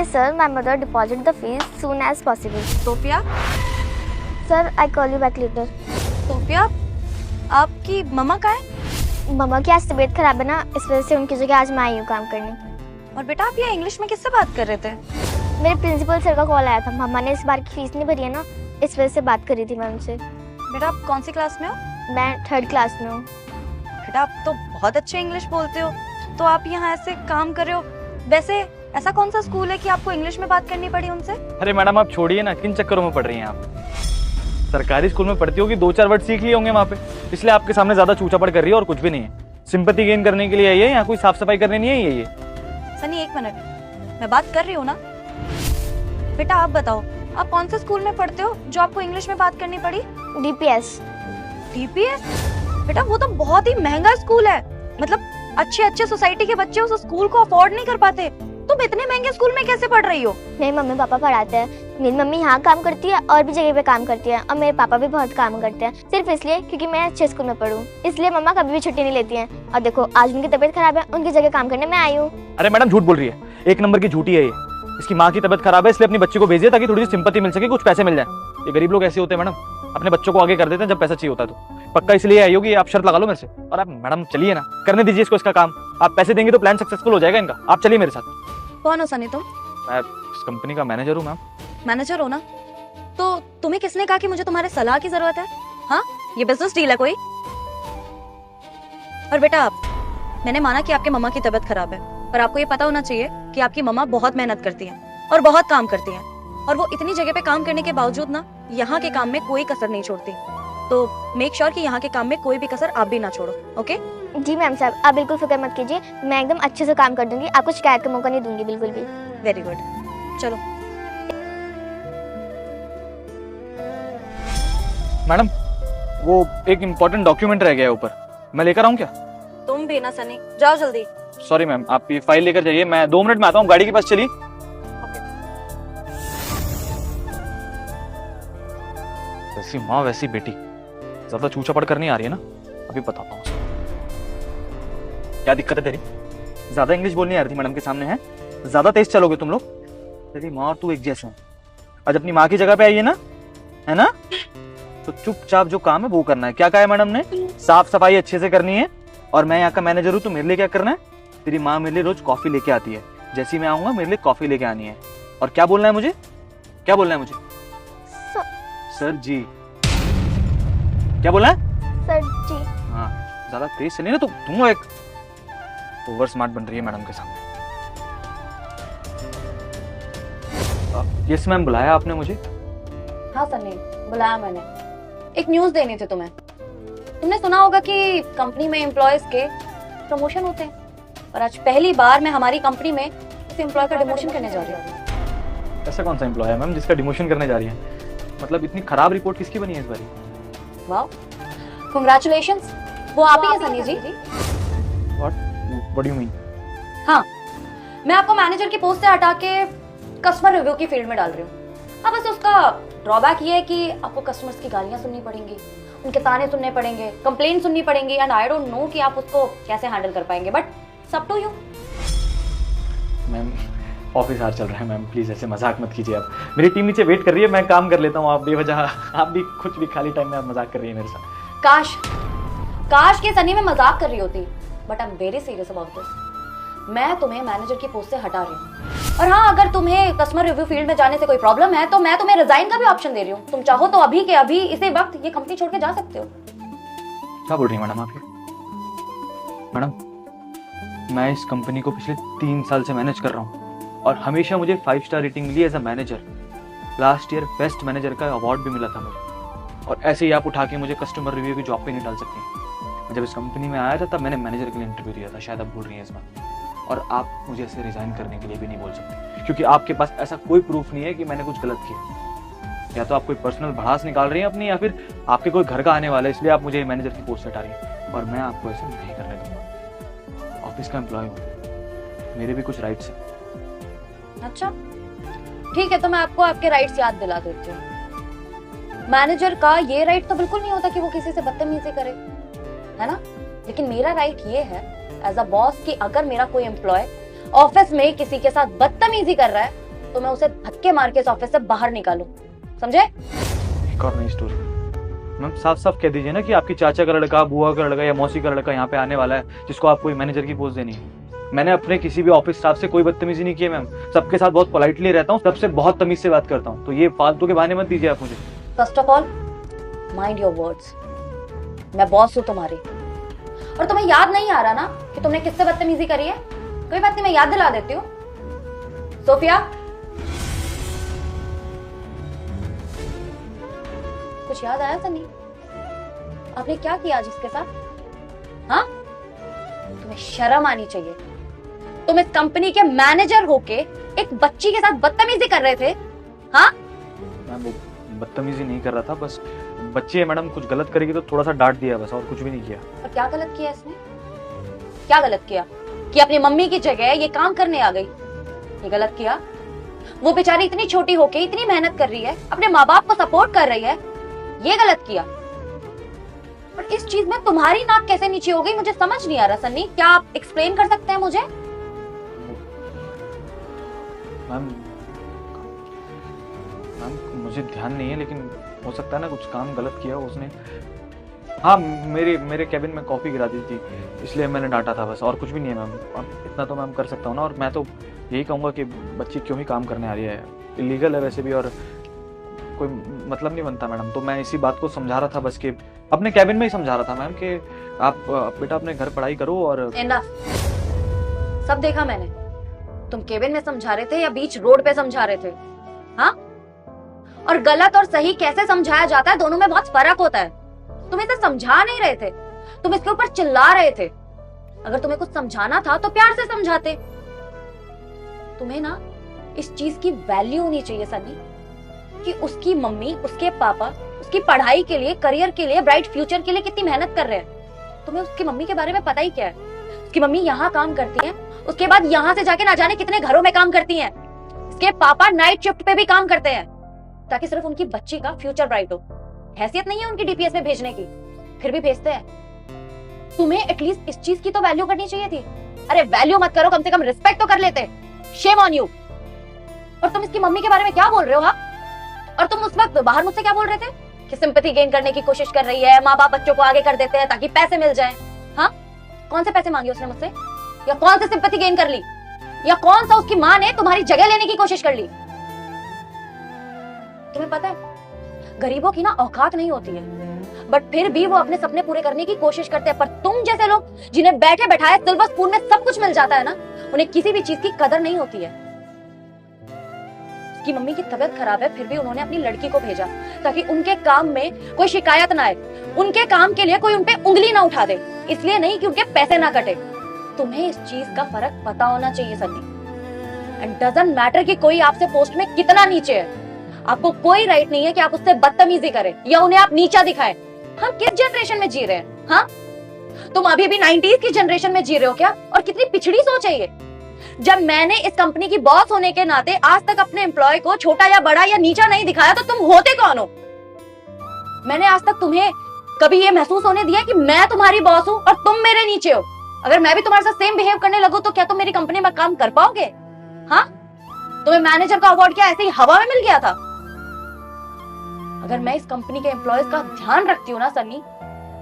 Yes, sir. My mother deposited the fees soon as possible. Sophia, Sir, I call you back later. Sophia, आपकी mamma कहाँ है? मम्मा की आज तबीयत खराब है ना, इस वजह से उनकी जगह आज मैं आई हूँ काम करने। और बेटा आप यहाँ इंग्लिश में किससे बात कर रहे थे? मेरे प्रिंसिपल सर का कॉल आया था। मम्मा ने इस बार की फीस नहीं भरी है ना, इस वजह से बात करी थी मैं उनसे। बेटा आप कौन सी क्लास में हो? मैं 3rd क्लास में हूँ। बेटा आप तो बहुत अच्छे इंग्लिश बोलते हो, तो आप यहाँ ऐसे काम कर रहे हो। वैसे ऐसा कौन सा स्कूल है कि आपको इंग्लिश में बात करनी पड़ी उनसे? अरे मैडम आप छोड़िए ना, किन चक्करों में पढ़ रही हैं आप? सरकारी स्कूल में पढ़ती होगी, 2-4 वर्ड सीख लिए होंगे वहाँ पे, इसलिए आपके सामने ज्यादा चूचापड़ कर रही है और कुछ भी नहीं है। सिंपैथी गेन करने के लिए आई है, यहाँ कोई साफ सफाई करने नहीं है ये। सनी एक मिनट, मैं बात कर रही हूँ ना। बेटा आप बताओ, आप कौन से स्कूल में पढ़ते हो जो आपको इंग्लिश में बात करनी पड़ी? DPS। DPS? बेटा वो तो बहुत ही महंगा स्कूल है, मतलब अच्छे अच्छे सोसाइटी के बच्चे उस स्कूल को अफोर्ड नहीं कर पाते। तुम इतने महंगे स्कूल में कैसे पढ़ रही हो? मेरी मम्मी पापा पढ़ाते हैं। मेरी मम्मी यहाँ काम करती है और भी जगह पे काम करती है, और मेरे पापा भी बहुत काम करते हैं, सिर्फ इसलिए क्योंकि मैं अच्छे स्कूल में पढ़ूँ। इसलिए मम्मा कभी भी छुट्टी नहीं लेती हैं। और देखो आज उनकी तबीयत खराब है, उनकी जगह काम करने मैं आई हूँ। अरे मैडम झूठ बोल रही है, 1 नंबर की झूठी है ये। इसकी माँ की तबीयत खराब है, इसलिए अपनी बच्ची को भेजिए ताकि थोड़ी सी सिंपैथी मिल सके, कुछ पैसे मिल जाए। ये गरीब लोग ऐसे होते हैं मैडम, अपने बच्चों को आगे कर देते हैं जब पैसा चाहिए होता है तो। पक्का इसलिए आई होगी, आप शर्त लगा लो मेरे से। और आप मैडम चलिए ना, करने दीजिए इसको इसका काम। आप पैसे देंगे तो प्लान सक्सेसफुल हो जाएगा इनका। आप चलिए मेरे साथ। कौन हो सनी तुम? मैं इस कंपनी का मैनेजर हूँ मैम। मैनेजर हो ना, तो तुम्हें किसने कहा कि मुझे तुम्हारे सलाह की जरूरत है? हाँ, ये बिजनेस डील है कोई? और बेटा मैंने माना कि आपके मम्मा की तबीयत खराब है, पर आपको ये पता होना चाहिए कि आपकी मम्मा बहुत मेहनत करती हैं और बहुत काम करती हैं, और वो इतनी जगह पे काम करने के बावजूद ना यहाँ के काम में कोई कसर नहीं छोड़ती। तो मेक श्योर कि यहाँ के काम में कोई भी कसर आप भी ना छोड़ो। ओके? जी मैम साहब, आप बिल्कुल फिक्र मत कीजिए, मैं एकदम अच्छे से काम कर दूंगी, आपको शिकायत का मौका नहीं दूंगी बिल्कुल भी। वेरी गुड, चलो। मैडम वो एक इम्पोर्टेंट डॉक्यूमेंट रह गया है ऊपर, मैं लेकर आऊँ क्या? तुम भी ना सनी, जाओ जल्दी। सॉरी मैम, आप ये फाइल लेकर जाइए, मैं 2 मिनट में आता हूँ। गाड़ी के पास चलिए। वैसी माँ वैसी बेटी, ज्यादा चूचापड़ करनी आ रही है ना, अभी बताता हूँ। क्या दिक्कत है तेरी? ज्यादा इंग्लिश बोलनी आ रही थी मैडम के सामने है? ज्यादा तेज चलोगे तुम लोग? तेरी माँ और तू एक जैसे हैं। आज अपनी माँ की जगह पे आइए ना, है ना? तो चुपचाप जो काम है वो करना है। क्या कहा है मैडम ने? साफ सफाई अच्छे से करनी है। और मैं यहाँ का मैनेजर हूँ, तो मेरे लिए क्या करना है? तेरी माँ मेरे लिए रोज कॉफी लेके आती है, जैसे ही मैं आऊंगा मेरे लिए कॉफी लेके आनी है। और क्या बोलना है मुझे? क्या बोलना है मुझे? सर जी। क्या बोलना है? सर जी। हाँ, ज्यादा तेज चलिए ना तो तुम एक ओवर स्मार्ट बन रही है मैडम के सामने। यस मैम, बुलाया आपने मुझे? हाँ सनी, बुलाया मैंने। एक न्यूज़ देनी थी तुम्हें। तुमने सुना होगा कि कंपनी में एम्प्लॉयज के प्रमोशन होते हैं, और आज पहली बार मैं हमारी कंपनी में इस एम्प्लॉय का डिमोशन करने जा रही हूँ। ऐसा कौन सा एम्प्लॉय है मैम जिसका डिमोशन करने जा रही है? मतलब इतनी खराब रिपोर्ट किसकी बनी है इस बारी? वाह, कांग्रेचुलेशंस, वो आप ही हैं Sunny ji. What do you mean? हाँ, मैं आपको मैनेजर की पोस्ट से हटा के कस्टमर रिव्यू की फील्ड में डाल रही हूँ। अब बस उसका ड्रॉबैक ये है कि आपको कस्टमर्स की गालियाँ सुननी पड़ेंगी, उनके ताने सुनने पड़ेंगे, कंप्लेन सुननी पड़ेंगी, एंड आई डोंट नो कि आप उसको कैसे हैंडल कर पाएंगे, बट सब to you. Ma'am office hour चल रहा है मैम, प्लीज ऐसे मजाक मत कीजिए आप। मेरी टीम नीचे वेट कर रही है, मैं काम कर लेता हूँ। आप बेवजह आप भी कुछ भी खाली टाइम में आप मजाक कर रही है मेरे साथ। काश के सनी में मजाक कर रही होती, but I am very serious about this. मैं तुम्हें मैनेजर की पोस्ट से हटा रही हूँ, और हाँ, अगर तुम्हें कस्टमर रिव्यू फील्ड में जाने से कोई प्रॉब्लम है तो मैं तुम्हें रिजाइन का भी ऑप्शन दे रही हूँ। तुम चाहो तो अभी के अभी इसी वक्त ये कंपनी छोड़ के जा सकते हो। क्या बोल रही है मैडम आप ये? मैडम मैं इस कंपनी को पिछले 3 साल से मैनेज कर रहा हूँ, और हमेशा मुझे 5 स्टार रेटिंग मिली as a manager. Last year best manager का अवार्ड भी मिला था मुझे। और ऐसे ही आप उठा के मुझे कस्टमर रिव्यू की जॉब पे नहीं डाल सकते। जब इस कंपनी में आया था तब मैंने मैनेजर के लिए इंटरव्यू दिया था, शायद आप भूल रही हैं इस बात। और आप मुझे ऐसे रिजाइन करने के लिए भी नहीं बोल सकते, क्योंकि आपके पास ऐसा कोई प्रूफ नहीं है कि मैंने कुछ गलत किया। या तो आप कोई पर्सनल भड़ास निकाल रही हैं अपनी, या फिर आपके कोई घर का आने वाला है, इसलिए आप मुझे मैनेजर की पोस्ट से हटा रही हैं। और मैं आपको ऐसे नहीं करने दूंगा। ऑफिस का एम्प्लॉय हूँ, मेरे भी कुछ राइट्स हैं। अच्छा ठीक है, तो मैं आपको आपके राइट्स याद दिला देती हूँ। मैनेजर का ये राइट तो बिल्कुल नहीं होता कि वो किसी से बदतमीजी करे, है ना? लेकिन मेरा राइट ये है एज अ बॉस कि अगर मेरा कोई एम्प्लॉय ऑफिस में किसी के साथ बदतमीजी कर रहा है तो मैं उसे धक्के मार के इस ऑफिस से बाहर निकालूं, समझे? एक और नई स्टोरी। मैम साफ साफ कह दीजिए ना कि आपकी चाचा का लड़का, बुआ का लड़का या मौसी का लड़का यहाँ पे आने वाला है जिसको आपको मैनेजर की पोस्ट देनी है। मैंने अपने किसी भी ऑफिस स्टाफ से कोई बदतमीजी नहीं की है मैम, सबके साथ बहुत पोलाइटली रहता हूँ, सबसे बहुत तमीज से बात करता हूँ, तो ये फालतू के बहाने मत दीजिए आप मुझे। First of all mind your words, मैं बॉस हूँ तुम्हारी। और तुम्हें याद नहीं आ रहा ना कि तुमने किससे बदतमीजी करी है? कोई बात नहीं, मैं याद दिला देती हूँ। सोफिया, कुछ याद आया सनी? आपने क्या किया आज इसके साथ? हाँ, तुम्हें शर्म आनी चाहिए। तुम इस कंपनी के मैनेजर होके एक बच्ची के साथ बदतमीजी कर रहे थे। हाँ मैम वो बदतमीजी नहीं कर रहा था, बस बच्ची है मैडम, कुछ गलत करेगी तो थोड़ा सा डांट दिया बस, और कुछ भी नहीं किया। और क्या गलत किया इसने? क्या गलत किया कि अपनी मम्मी की जगह ये काम करने आ गई? ये गलत किया? वो बेचारी इतनी छोटी होके इतनी मेहनत कर रही है, अपने माँ बाप को सपोर्ट कर रही है, ये गलत किया? पर इस चीज में तुम्हारी नाक कैसे नीचे हो गई, मुझे समझ नहीं आ रहा सन्नी। क्या आप एक्सप्लेन कर सकते हैं मुझे? मैम मुझे ध्यान नहीं है, लेकिन हो सकता है ना कुछ काम गलत किया हो उसने। हाँ, मेरे कैबिन में कॉफी गिरा दी थी, इसलिए मैंने डांटा था बस, और कुछ भी नहीं है मैम। अब इतना तो मैम कर सकता हूँ ना। और मैं तो यही कहूँगा कि बच्ची क्यों ही काम करने आ रही है, इलीगल है वैसे भी, और कोई मतलब नहीं बनता मैडम। तो मैं इसी बात को समझा रहा था बस, कि अपने कैबिन में ही समझा रहा था मैम कि आप बेटा अपने घर पढ़ाई करो। और इनफ, सब देखा मैंने। तुम केबिन में समझा रहे थे या बीच रोड पे समझा रहे थे? हाँ, और गलत और सही कैसे समझाया जाता है, दोनों में बहुत फर्क होता है। तुम इसे समझा नहीं रहे थे, तुम इसके ऊपर चिल्ला रहे थे। अगर तुम्हें कुछ समझाना था तो प्यार से समझाते। तुम्हें ना इस चीज की वैल्यू होनी चाहिए सनी, कि उसकी मम्मी, उसके पापा उसकी पढ़ाई के लिए, करियर के लिए, ब्राइट फ्यूचर के लिए कितनी मेहनत कर रहे हैं। तुम्हें उसकी मम्मी के बारे में पता ही क्या है? उसकी मम्मी यहाँ काम करती है, उसके बाद यहाँ से जाके ना जाने कितने घरों में काम करती हैं। उसके पापा नाइट शिफ्ट पे भी काम करते हैं ताकि सिर्फ उनकी बच्ची का फ्यूचर ब्राइट हो। हैसियत नहीं है उनकी डीपीएस में भेजने की, फिर भी भेजते हैं। तुम्हें एटलीस्ट इस चीज की तो वैल्यू करनी चाहिए थी। अरे वैल्यू मत करो, कम से कम रिस्पेक्ट तो कर लेते। Shame on you. और तुम इसकी मम्मी के बारे में क्या बोल रहे हो? हाँ, और तुम उस वक्त बाहर मुझसे क्या बोल रहे थे कि सिंपैथी गेन करने की कोशिश कर रही है, माँ बाप बच्चों को आगे कर देते हैं ताकि पैसे मिल जाएं। हाँ, कौन से पैसे मांगे उसने मुझसे, या कौन से सिंपैथी गेन कर ली, या कौन सा उसकी माँ ने तुम्हारी जगह लेने की कोशिश कर ली? तुम्हें पता है गरीबों की ना औकात नहीं होती है, बट फिर भी वो अपने सपने पूरे करने की कोशिश करते हैं। पर तुम जैसे लोग जिन्हें बैठे बैठाए सिल्वर स्पून में सब कुछ मिल जाता है ना, उन्हें किसी भी चीज की कदर नहीं होती है। उसकी मम्मी की तबीयत खराब है, फिर भी उन्होंने अपनी लड़की को भेजा ताकि उनके काम में कोई शिकायत ना आए, उनके काम के लिए कोई उनपे उंगली ना उठा दे। इसलिए नहीं कि उनके पैसे ना कटे। तुम्हें इस चीज का फर्क पता होना चाहिए सन्नी। एंड डजंट मैटर कि कोई आपसे पोस्ट में कितना नीचे है, आपको कोई राइट नहीं है कि आप उससे बदतमीजी करें या उन्हें आप नीचा दिखाएं। हम किस जनरेशन में जी रहे हैं? हाँ, तुम अभी भी 90s की जनरेशन में जी रहे हो क्या? और कितनी पिछड़ी सोच है ये। जब मैंने इस कंपनी की बॉस होने के नाते आज तक अपने एम्प्लॉय को छोटा या बड़ा या नीचा नहीं दिखाया, तो तुम होते कौन हो? मैंने आज तक तुम्हें कभी ये महसूस होने दिया कि मैं तुम्हारी बॉस हूं और तुम मेरे नीचे हो? अगर मैं भी तुम्हारे साथ सेम बिहेव करने लगूं तो क्या तुम मेरी कंपनी में काम कर पाओगे? हाँ, तुम्हें मैनेजर का अवार्ड क्या ऐसे ही हवा में मिल गया था? अगर मैं इस कंपनी के एम्प्लॉयज का ध्यान रखती हूँ ना सन्नी,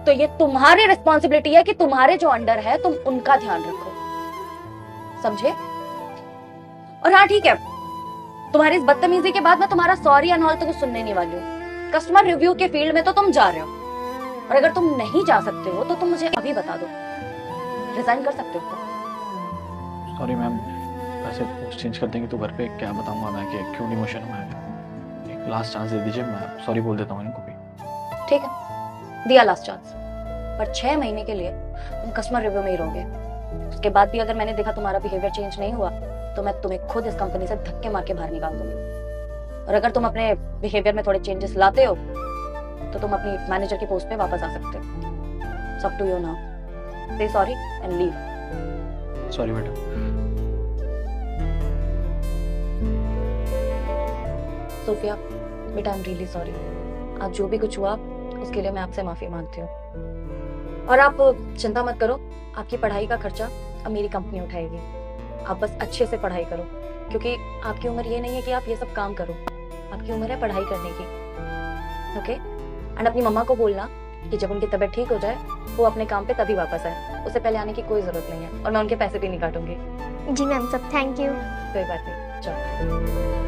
तो ये तुम्हारी रिस्पॉन्सिबिलिटी है कि तुम्हारे जो अंडर है तुम उनका ध्यान रखो, समझे? और हाँ ठीक है, तुम्हारी इस बदतमीजी के बाद मैं तुम्हारा सॉरी एंड ऑल तो कुछ सुनने नहीं वाली हूँ। कस्टमर रिव्यू के फील्ड में तो तुम जा रहे हो, और अगर तुम नहीं जा सकते हो तो तुम मुझे अभी बता दो, रिजाइन कर सकते हो। सॉरी मैम, वैसे पोस्ट चेंज कर देंगे तो घर पे क्या बताऊंगा मैं कि क्यों इमोशन हुआ है। एक लास्ट चांस दे दीजिए, मैं सॉरी बोल देता हूँ इनको भी। ठीक है, दिया लास्ट चांस, पर 6 महीने के लिए तुम कस्टमर रिव्यू में ही रहोगे। उसके बाद भी अगर मैंने देखा तुम्हारा बिहेवियर चेंज नहीं हुआ तो मैं तुम्हें खुद इस कंपनी से धक्के मार के बाहर निकाल दूंगी। और अगर तुम अपने बिहेवियर में थोड़े चेंजेस लाते हो तो तुम अपनी मैनेजर की पोस्ट पे वापस आ सकते हो। सब टू यू नाउ, से सॉरी एंड लीव। सॉरी बेटा। सोफिया बेटा, आई एम रियली सॉरी। आज जो भी कुछ हुआ उसके लिए मैं आपसे माफी मांगती हूँ। और आप चिंता मत करो, आपकी पढ़ाई का खर्चा अब मेरी कंपनी उठाएगी। आप बस अच्छे से पढ़ाई करो, क्योंकि आपकी उम्र ये नहीं है कि आप ये सब काम करो, आपकी उम्र है पढ़ाई करने की। ओके? एंड अपनी मम्मा को बोलना कि जब उनकी तबीयत ठीक हो जाए वो अपने काम पे तभी वापस आए, उससे पहले आने की कोई जरूरत नहीं है, और मैं उनके पैसे भी नहीं काटूंगी। जी मैम, सब थैंक यू। कोई बात नहीं, चलो।